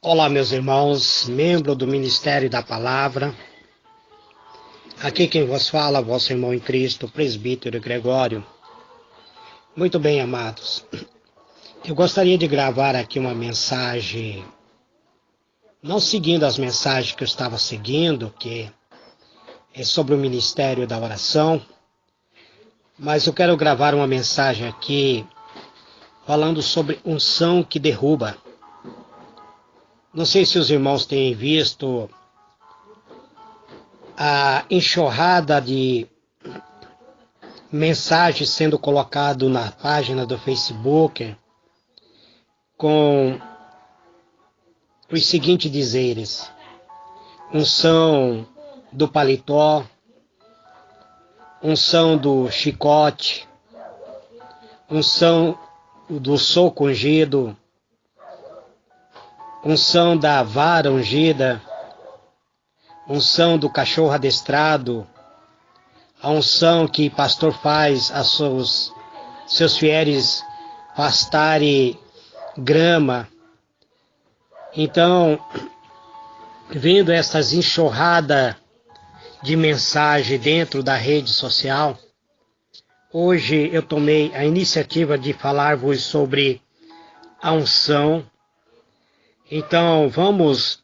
Olá, meus irmãos, membro do Ministério da Palavra. Aqui quem vos fala, vosso irmão em Cristo, presbítero Gregório. Muito bem, amados. Eu gostaria de gravar aqui uma mensagem, não seguindo as mensagens que eu estava seguindo, que é sobre o Ministério da Oração, mas eu quero gravar uma mensagem aqui falando sobre unção que derruba. Não sei se os irmãos têm visto a enxurrada de mensagens sendo colocado na página do Facebook com os seguintes dizeres: unção do paletó, unção do chicote, unção do soco ungido, unção da vara ungida, unção do cachorro adestrado, a unção que pastor faz a seus fiéis pastarem grama. Então, vendo essas enxurradas de mensagem dentro da rede social, hoje eu tomei a iniciativa de falar-vos sobre a unção. Então, vamos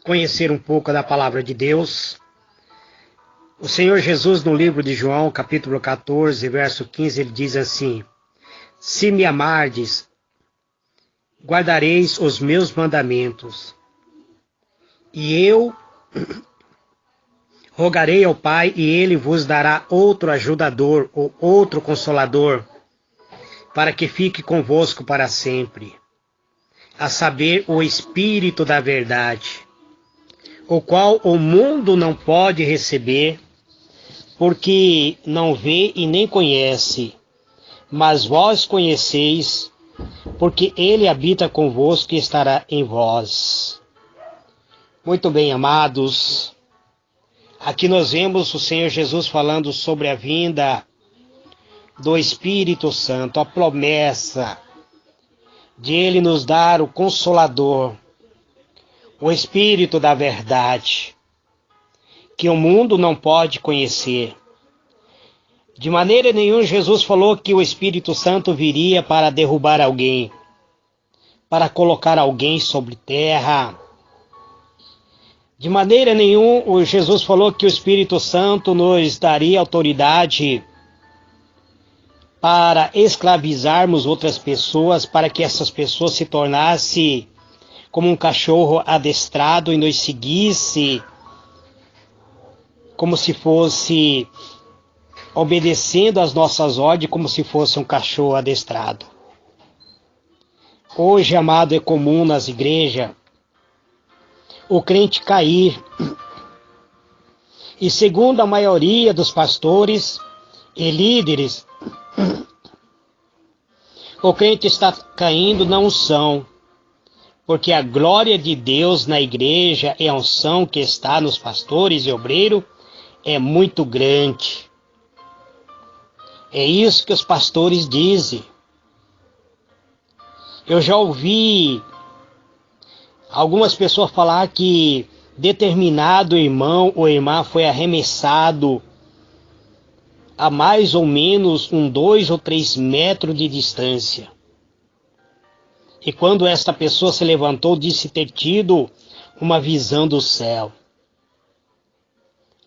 conhecer um pouco da palavra de Deus. O Senhor Jesus, no livro de João, capítulo 14, verso 15, ele diz assim: se me amardes, guardareis os meus mandamentos, e eu rogarei ao Pai, e ele vos dará outro ajudador, ou outro consolador, para que fique convosco para sempre, a saber, o Espírito da verdade, o qual o mundo não pode receber, porque não vê e nem conhece, mas vós conheceis, porque ele habita convosco e estará em vós. Muito bem, amados, aqui nós vemos o Senhor Jesus falando sobre a vinda do Espírito Santo, a promessa de ele nos dar o Consolador, o Espírito da verdade, que o mundo não pode conhecer. De maneira nenhuma Jesus falou que o Espírito Santo viria para derrubar alguém, para colocar alguém sobre terra. De maneira nenhuma Jesus falou que o Espírito Santo nos daria autoridade para escravizarmos outras pessoas, para que essas pessoas se tornassem como um cachorro adestrado e nos seguisse como se fosse obedecendo às nossas ordens, como se fosse um cachorro adestrado. Hoje, amado, é comum nas igrejas o crente cair, e segundo a maioria dos pastores e líderes, o crente está caindo na unção, porque a glória de Deus na igreja e a unção que está nos pastores e obreiros é muito grande. É isso que os pastores dizem. Eu já ouvi algumas pessoas falar que determinado irmão ou irmã foi arremessado a mais ou menos 2 ou 3 metros de distância. E quando esta pessoa se levantou, disse ter tido uma visão do céu.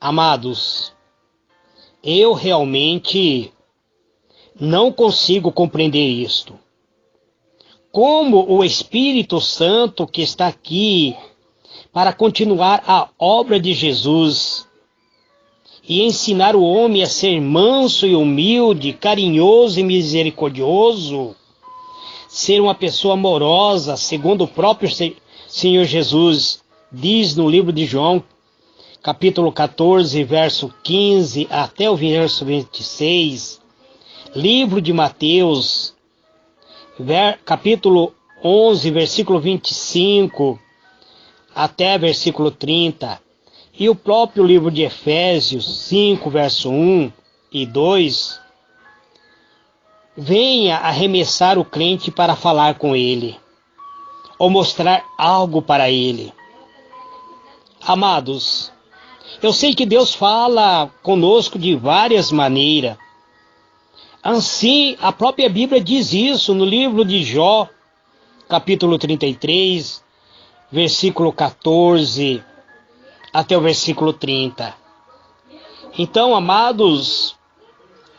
Amados, eu realmente não consigo compreender isto. Como o Espírito Santo que está aqui para continuar a obra de Jesus e ensinar o homem a ser manso e humilde, carinhoso e misericordioso, ser uma pessoa amorosa, segundo o próprio Senhor Jesus diz no livro de João, capítulo 14, verso 15 até o verso 26, livro de Mateus, capítulo 11, versículo 25 até versículo 30, e o próprio livro de Efésios 5, verso 1 e 2, venha arremessar o crente para falar com ele. ou mostrar algo para ele. Amados, eu sei que Deus fala conosco de várias maneiras. Assim, a própria Bíblia diz isso no livro de Jó, capítulo 33, versículo 14 até o versículo 30. Então, amados,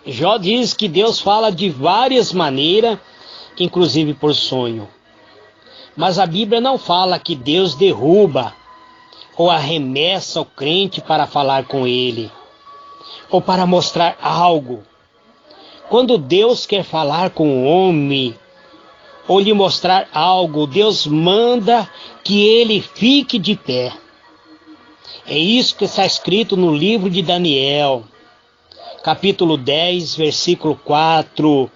Jó diz que Deus fala de várias maneiras, inclusive por sonho. Mas a Bíblia não fala que Deus derruba ou arremessa o crente para falar com ele, ou para mostrar algo. Quando Deus quer falar com o homem, ou lhe mostrar algo, Deus manda que ele fique de pé. É isso que está escrito no livro de Daniel, capítulo 10, versículo 4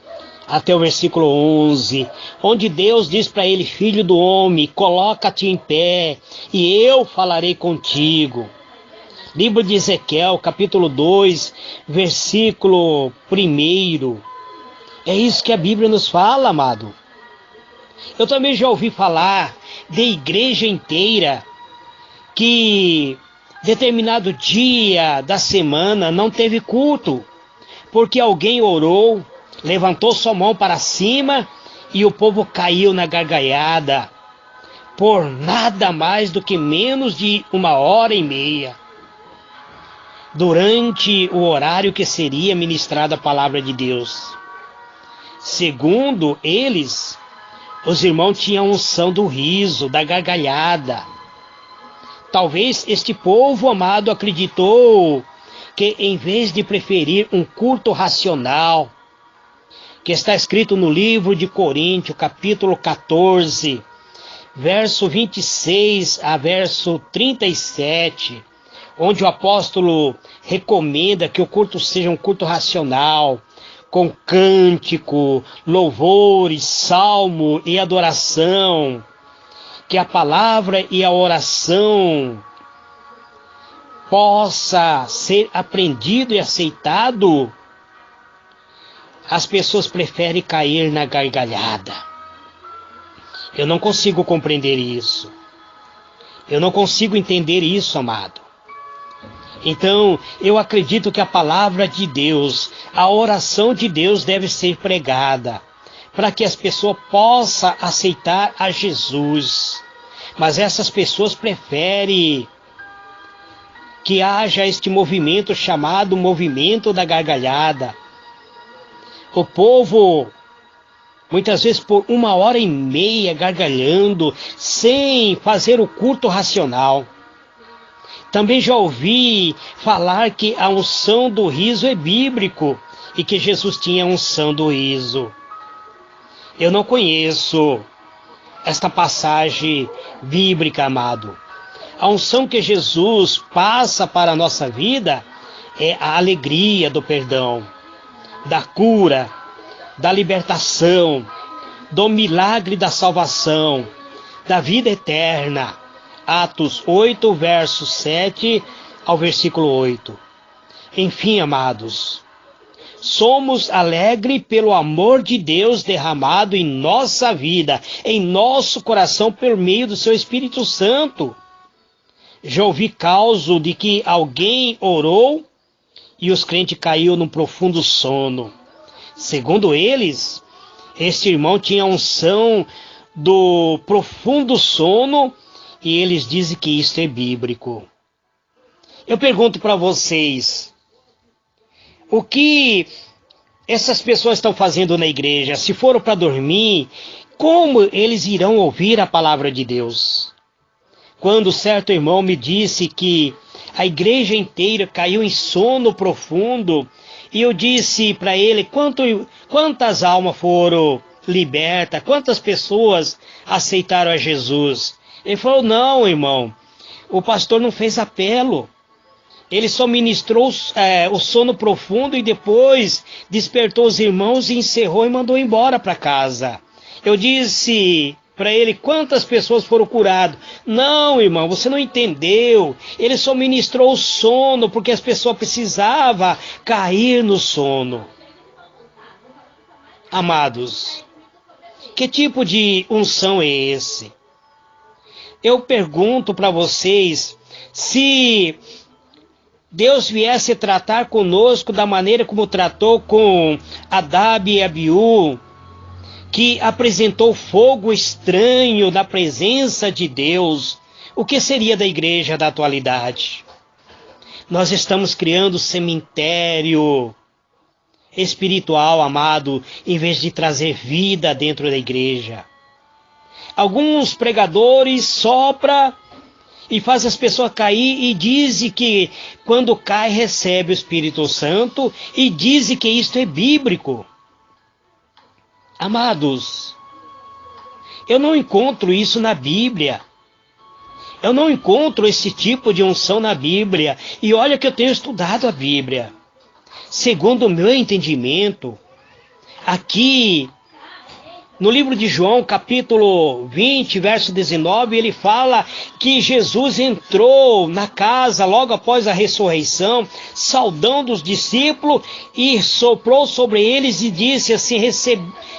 até o versículo 11, onde Deus diz para ele: filho do homem, coloca-te em pé, e eu falarei contigo. Livro de Ezequiel, capítulo 2, versículo 1. É isso que a Bíblia nos fala, amado. Eu também já ouvi falar de igreja inteira que determinado dia da semana não teve culto, porque alguém orou, levantou sua mão para cima e o povo caiu na gargalhada, por nada mais do que menos de 1h30, durante o horário que seria ministrada a palavra de Deus. Segundo eles, os irmãos tinham unção do riso, da gargalhada. Talvez este povo amado acreditou que, em vez de preferir um culto racional, que está escrito no livro de Coríntios, capítulo 14, verso 26 a verso 37, onde o apóstolo recomenda que o culto seja um culto racional, com cântico, louvores, salmo e adoração, que a palavra e a oração possa ser aprendido e aceitado, as pessoas preferem cair na gargalhada. Eu não consigo compreender isso. Eu não consigo entender isso, amado. Então, eu acredito que a palavra de Deus, a oração de Deus deve ser pregada, para que as pessoas possam aceitar a Jesus. Mas essas pessoas preferem que haja este movimento chamado movimento da gargalhada. O povo, muitas vezes por 1h30 gargalhando, sem fazer o culto racional. Também já ouvi falar que a unção do riso é bíblico e que Jesus tinha a unção do riso. Eu não conheço esta passagem bíblica, amado. A unção que Jesus passa para a nossa vida é a alegria do perdão, da cura, da libertação, do milagre da salvação, da vida eterna. Atos 8, verso 7 ao versículo 8. Enfim, amados, somos alegres pelo amor de Deus derramado em nossa vida, em nosso coração, por meio do seu Espírito Santo. Já ouvi causa de que alguém orou e os crentes caiu num profundo sono. Segundo eles, este irmão tinha unção do profundo sono, e eles dizem que isso é bíblico. Eu pergunto para vocês, o que essas pessoas estão fazendo na igreja? Se foram para dormir, como eles irão ouvir a palavra de Deus? Quando certo irmão me disse que a igreja inteira caiu em sono profundo, e eu disse para ele quantas almas foram libertas, quantas pessoas aceitaram a Jesus. Ele falou: não, irmão, o pastor não fez apelo. Ele só ministrou o sono profundo e depois despertou os irmãos e encerrou e mandou embora para casa. Eu disse para ele: quantas pessoas foram curadas? Não, irmão, você não entendeu. Ele só ministrou o sono porque as pessoas precisavam cair no sono. Amados, que tipo de unção é esse? Eu pergunto para vocês, se Deus viesse tratar conosco da maneira como tratou com Nadab e Abiú, que apresentou fogo estranho da presença de Deus, o que seria da igreja da atualidade? Nós estamos criando cemitério espiritual, amado, em vez de trazer vida dentro da igreja. Alguns pregadores sopram e fazem as pessoas cair e dizem que quando cai recebe o Espírito Santo e dizem que isto é bíblico. Amados, eu não encontro isso na Bíblia. Eu não encontro esse tipo de unção na Bíblia. E olha que eu tenho estudado a Bíblia. Segundo o meu entendimento, aqui no livro de João, capítulo 20, verso 19, ele fala que Jesus entrou na casa logo após a ressurreição, saudando os discípulos, e soprou sobre eles e disse assim: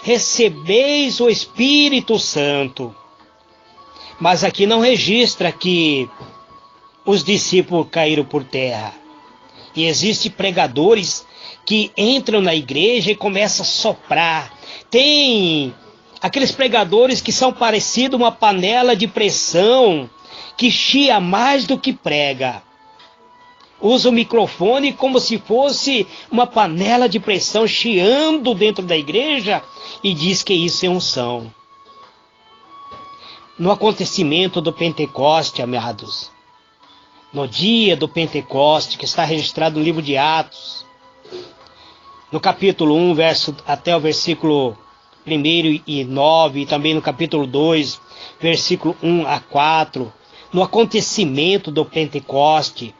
recebeis o Espírito Santo. Mas aqui não registra que os discípulos caíram por terra. E existem pregadores que entram na igreja e começam a soprar. Tem aqueles pregadores que são parecidos uma panela de pressão, que chia mais do que prega. Usa o microfone como se fosse uma panela de pressão chiando dentro da igreja e diz que isso é unção. No acontecimento do Pentecoste, amados, no dia do Pentecoste, que está registrado no livro de Atos, no capítulo 1, até o versículo 1 e 9, e também no capítulo 2, versículo 1 a 4, no acontecimento do Pentecoste,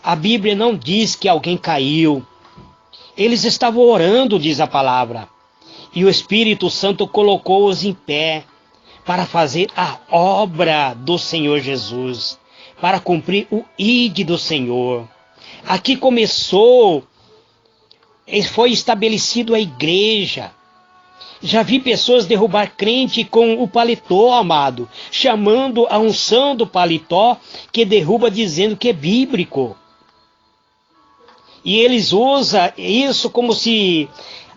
a Bíblia não diz que alguém caiu. Eles estavam orando, diz a palavra, e o Espírito Santo colocou-os em pé para fazer a obra do Senhor Jesus, para cumprir o ide do Senhor. Aqui começou, foi estabelecido a igreja. Já vi pessoas derrubar crente com o paletó, amado, chamando a unção do paletó, que derruba dizendo que é bíblico. E eles usam isso como se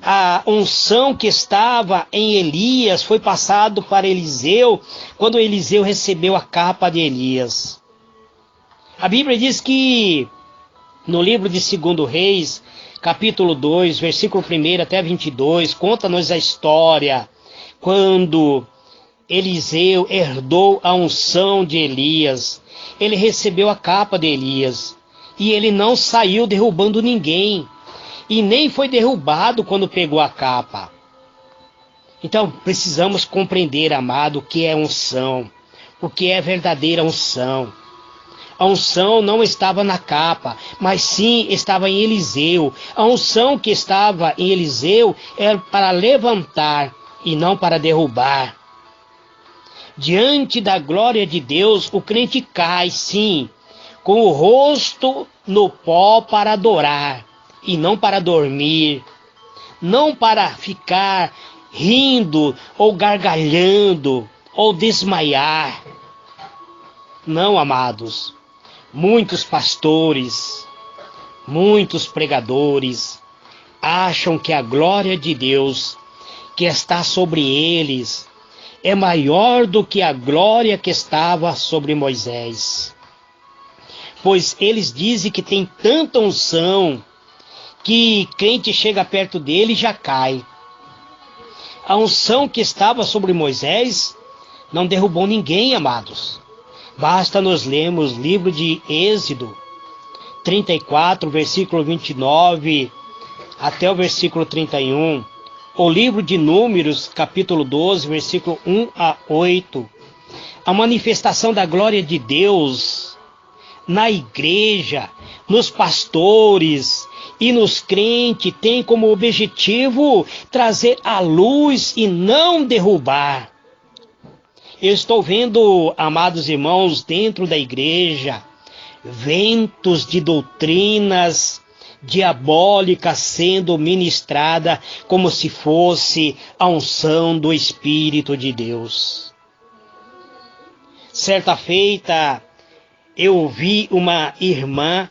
a unção que estava em Elias foi passado para Eliseu, quando Eliseu recebeu a capa de Elias. A Bíblia diz que no livro de 2 Reis, capítulo 2, versículo 1 até 22, conta-nos a história quando Eliseu herdou a unção de Elias. Ele recebeu a capa de Elias e ele não saiu derrubando ninguém. E nem foi derrubado quando pegou a capa. Então precisamos compreender, amado, o que é unção, o que é verdadeira unção. A unção não estava na capa, mas sim estava em Eliseu. A unção que estava em Eliseu era para levantar e não para derrubar. Diante da glória de Deus, o crente cai, sim, com o rosto no pó para adorar. E não para dormir, não para ficar rindo ou gargalhando ou desmaiar. Não, amados, muitos pastores, muitos pregadores acham que a glória de Deus que está sobre eles é maior do que a glória que estava sobre Moisés. Pois eles dizem que tem tanta unção que crente chega perto dele e já cai. A unção que estava sobre Moisés não derrubou ninguém, amados. Basta nós lermos o livro de Êxodo 34, versículo 29 até o versículo 31. O livro de Números, capítulo 12, versículo 1 a 8. A manifestação da glória de Deus na igreja, nos pastores e nos crentes tem como objetivo trazer a luz e não derrubar. Eu estou vendo, amados irmãos, dentro da igreja, ventos de doutrinas diabólicas sendo ministrada como se fosse a unção do Espírito de Deus. Certa feita, eu vi uma irmã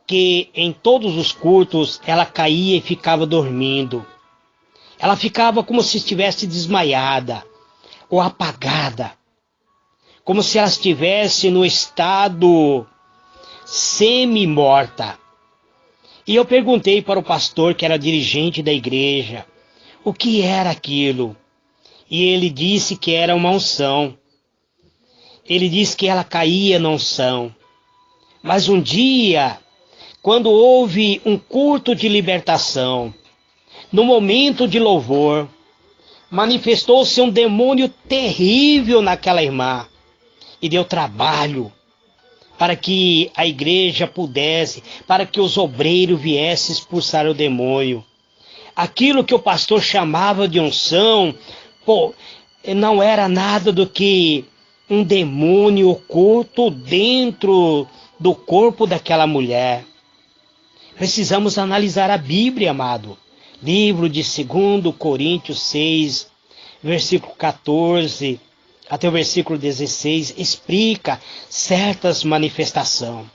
que em todos os cultos ela caía e ficava dormindo. Ela ficava como se estivesse desmaiada ou apagada, como se ela estivesse no estado semi-morta. E eu perguntei para o pastor, que era dirigente da igreja, o que era aquilo. E ele disse que era uma unção. Ele disse que ela caía na unção. Mas um dia, quando houve um culto de libertação, no momento de louvor, manifestou-se um demônio terrível naquela irmã. E deu trabalho para que a igreja pudesse, para que os obreiros viessem expulsar o demônio. Aquilo que o pastor chamava de unção, não era nada do que um demônio oculto dentro do corpo daquela mulher. Precisamos analisar a Bíblia, amado. Livro de 2 Coríntios 6, versículo 14 até o versículo 16, explica certas manifestações.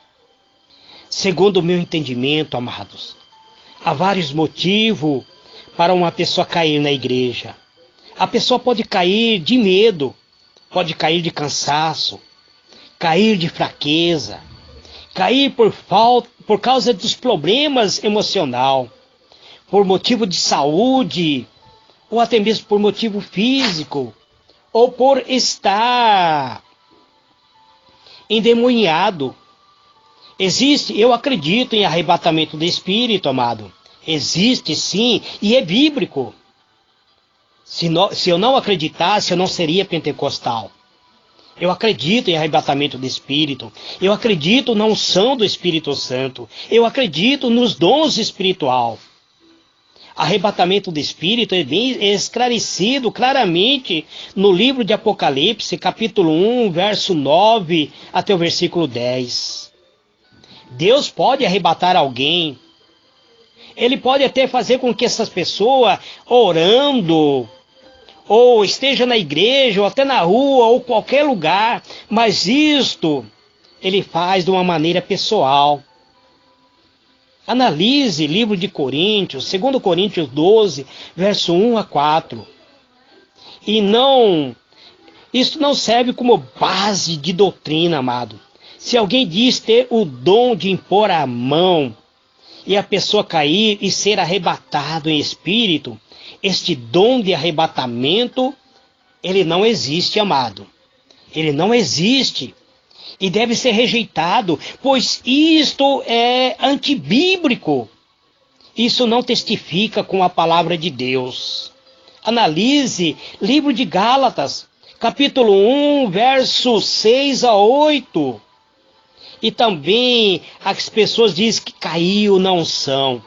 Segundo o meu entendimento, amados, há vários motivos para uma pessoa cair na igreja. A pessoa pode cair de medo, pode cair de cansaço, cair de fraqueza, cair por causa dos problemas emocionais, por motivo de saúde, ou até mesmo por motivo físico, ou por estar endemoniado. Eu acredito em arrebatamento do espírito, amado. Existe sim, e é bíblico. Se eu não acreditasse, eu não seria pentecostal. Eu acredito em arrebatamento do Espírito. Eu acredito na unção do Espírito Santo. Eu acredito nos dons espirituais. Arrebatamento do Espírito é bem esclarecido claramente no livro de Apocalipse, capítulo 1, verso 9 até o versículo 10. Deus pode arrebatar alguém. Ele pode até fazer com que essas pessoas orando, ou esteja na igreja, ou até na rua, ou qualquer lugar, mas isto ele faz de uma maneira pessoal. Analise livro de Coríntios, 2 Coríntios 12, verso 1 a 4. Isso não serve como base de doutrina, amado. Se alguém diz ter o dom de impor a mão e a pessoa cair e ser arrebatado em espírito, este dom de arrebatamento, ele não existe, amado. Ele não existe. E deve ser rejeitado, pois isto é antibíblico. Isso não testifica com a palavra de Deus. Analise livro de Gálatas, capítulo 1, versos 6 a 8. E também as pessoas dizem que caiu na unção.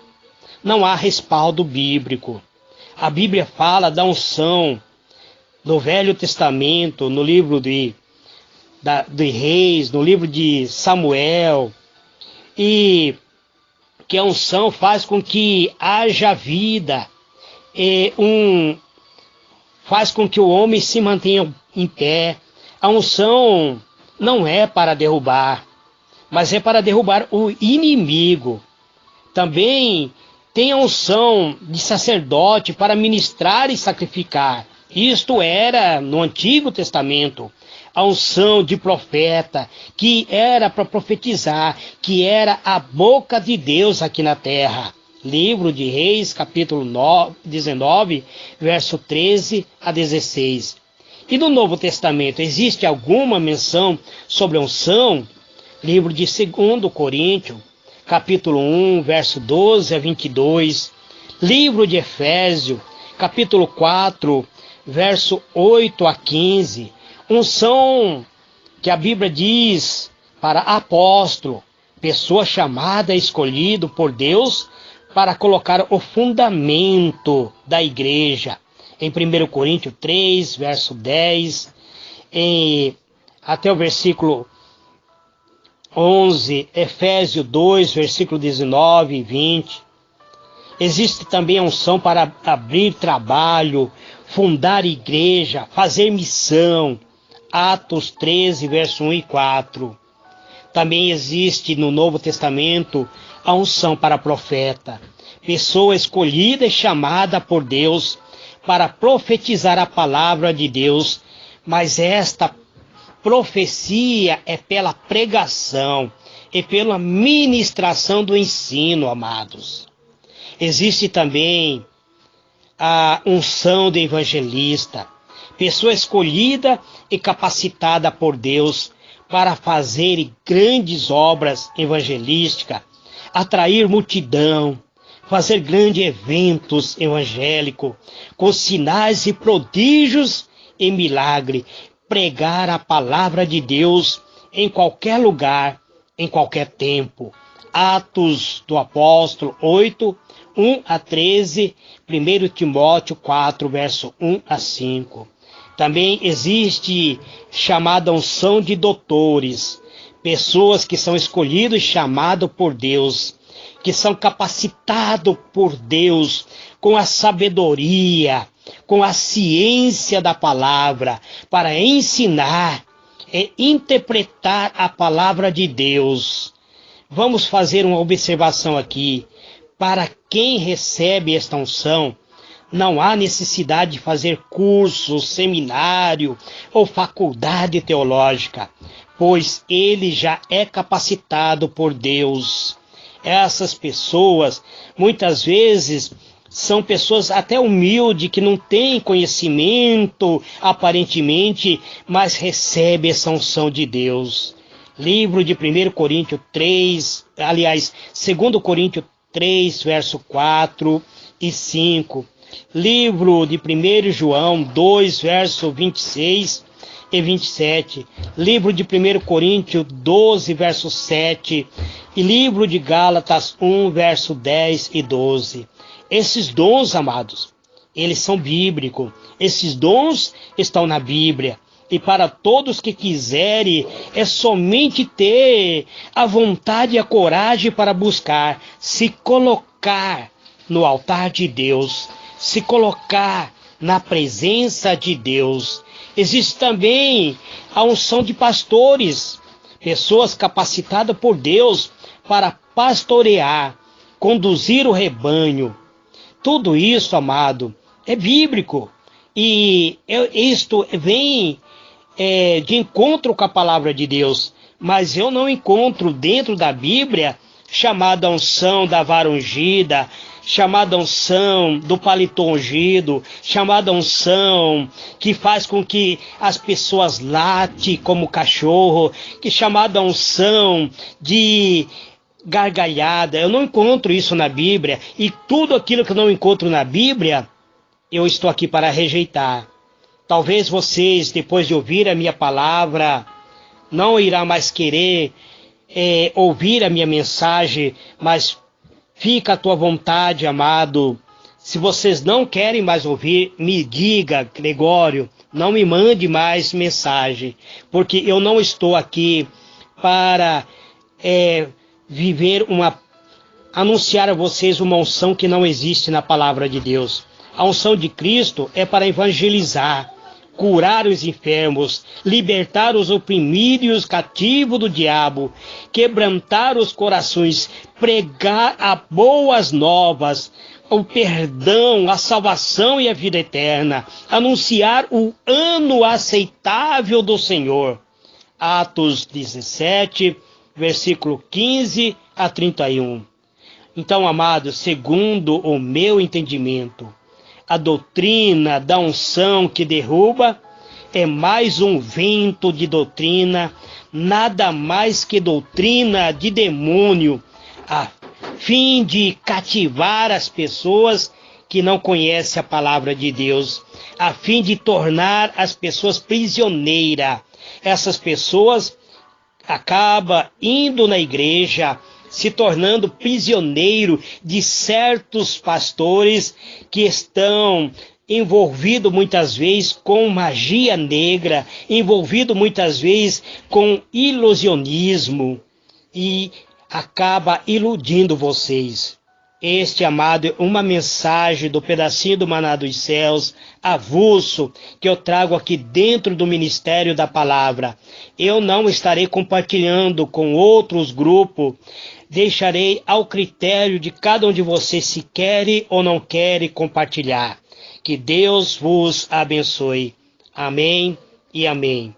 Não há respaldo bíblico. A Bíblia fala da unção no Velho Testamento, no livro de Reis, no livro de Samuel, e que a unção faz com que haja vida, faz com que o homem se mantenha em pé. A unção não é para derrubar, mas é para derrubar o inimigo. Também tem a unção de sacerdote para ministrar e sacrificar. Isto era no Antigo Testamento. A unção de profeta, que era para profetizar, que era a boca de Deus aqui na terra. Livro de Reis, capítulo 19, verso 13 a 16. E no Novo Testamento, existe alguma menção sobre a unção? Livro de 2 Coríntios, capítulo 1, verso 12 a 22. Livro de Efésios, capítulo 4, verso 8 a 15. Unção que a Bíblia diz para apóstolo, pessoa chamada, escolhido por Deus para colocar o fundamento da igreja. Em 1 Coríntios 3, verso 10, até o versículo 11, Efésios 2, versículo 19 e 20. Existe também a unção para abrir trabalho, fundar igreja, fazer missão. Atos 13, verso 1 e 4. Também existe no Novo Testamento a unção para profeta, pessoa escolhida e chamada por Deus para profetizar a palavra de Deus, mas esta profecia é pela pregação e pela ministração do ensino, amados. Existe também a unção do evangelista, pessoa escolhida e capacitada por Deus para fazer grandes obras evangelísticas, atrair multidão, fazer grandes eventos evangélicos, com sinais e prodígios e milagre, pregar a palavra de Deus em qualquer lugar, em qualquer tempo. Atos do Apóstolo 8, 1 a 13, 1 Timóteo 4, verso 1 a 5. Também existe chamada unção de doutores, pessoas que são escolhidas e chamadas por Deus, que são capacitados por Deus com a sabedoria, com a ciência da palavra, para ensinar e interpretar a palavra de Deus. Vamos fazer uma observação aqui. Para quem recebe esta unção, não há necessidade de fazer curso, seminário ou faculdade teológica, pois ele já é capacitado por Deus. Essas pessoas, muitas vezes, são pessoas até humildes, que não têm conhecimento, aparentemente, mas recebem essa unção de Deus. Livro de 1 Coríntios 3, aliás, 2 Coríntios 3, verso 4 e 5. Livro de 1 João 2, verso 26 e 27. Livro de 1 Coríntios 12, verso 7. E livro de Gálatas 1, verso 10 e 12. Esses dons, amados, eles são bíblicos. Esses dons estão na Bíblia. E para todos que quiserem, é somente ter a vontade e a coragem para buscar, se colocar no altar de Deus, se colocar na presença de Deus. Existe também a unção de pastores, pessoas capacitadas por Deus para pastorear, conduzir o rebanho. Tudo isso, amado, é bíblico. E isto vem de encontro com a palavra de Deus, mas eu não encontro dentro da Bíblia chamada unção da vara ungida, chamada unção do paletó ungido, chamada unção que faz com que as pessoas latem como cachorro, que chamada unção de gargalhada. Eu não encontro isso na Bíblia, e tudo aquilo que eu não encontro na Bíblia, eu estou aqui para rejeitar. Talvez vocês, depois de ouvir a minha palavra, não irá mais querer ouvir a minha mensagem, mas fica à tua vontade, amado. Se vocês não querem mais ouvir, me diga, Gregório, não me mande mais mensagem, porque eu não estou aqui para anunciar a vocês uma unção que não existe na palavra de Deus. A unção de Cristo é para evangelizar, curar os enfermos, libertar os oprimidos e os cativos do diabo, quebrantar os corações, pregar as boas novas, o perdão, a salvação e a vida eterna, anunciar o ano aceitável do Senhor. Atos 17, versículo 15 a 31. Então, amados, segundo o meu entendimento, a doutrina da unção que derruba é mais um vento de doutrina, nada mais que doutrina de demônio, a fim de cativar as pessoas que não conhecem a palavra de Deus, a fim de tornar as pessoas prisioneiras. Essas pessoas acabam indo na igreja, se tornando prisioneiro de certos pastores que estão envolvidos muitas vezes com magia negra, envolvidos muitas vezes com ilusionismo, e acaba iludindo vocês. Este, amado, é uma mensagem do pedacinho do maná dos céus, avulso, que eu trago aqui dentro do ministério da palavra. Eu não estarei compartilhando com outros grupos, deixarei ao critério de cada um de vocês se quer ou não quer compartilhar. Que Deus vos abençoe. Amém e amém.